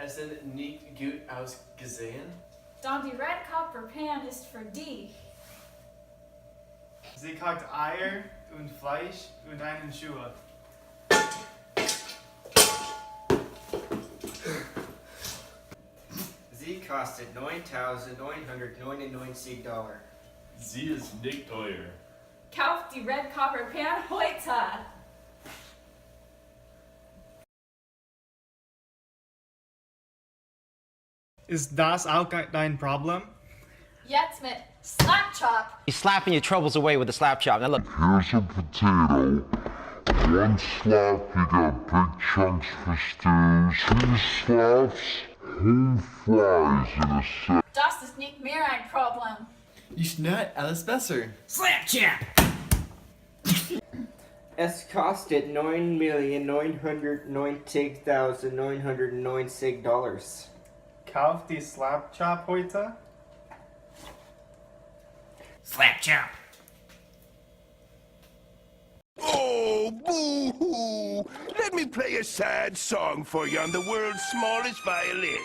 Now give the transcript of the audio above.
Es sind nicht gut ausgesehen. Dann die Redkopperpan ist für die. Sie kocht Eier und Fleisch und einen Schuh. Sie kostet $9,999. Sie ist nicht teuer. Kauft die Redkopperpan heute. Ist das auch dein Problem? Jetzt mit Slapchop. You're slapping your troubles away with a slap chop. Now look. Here's a potato. One slap, you got big chunks for stews. Two slaps, whole flies in a set. Das ist nicht mehr ein Problem. You schnurrt alles besser. Es kostet $9,990,990. Kauf die Slap Chop heute? Oh, boo-hoo! Let me play a sad song for you on the world's smallest violin.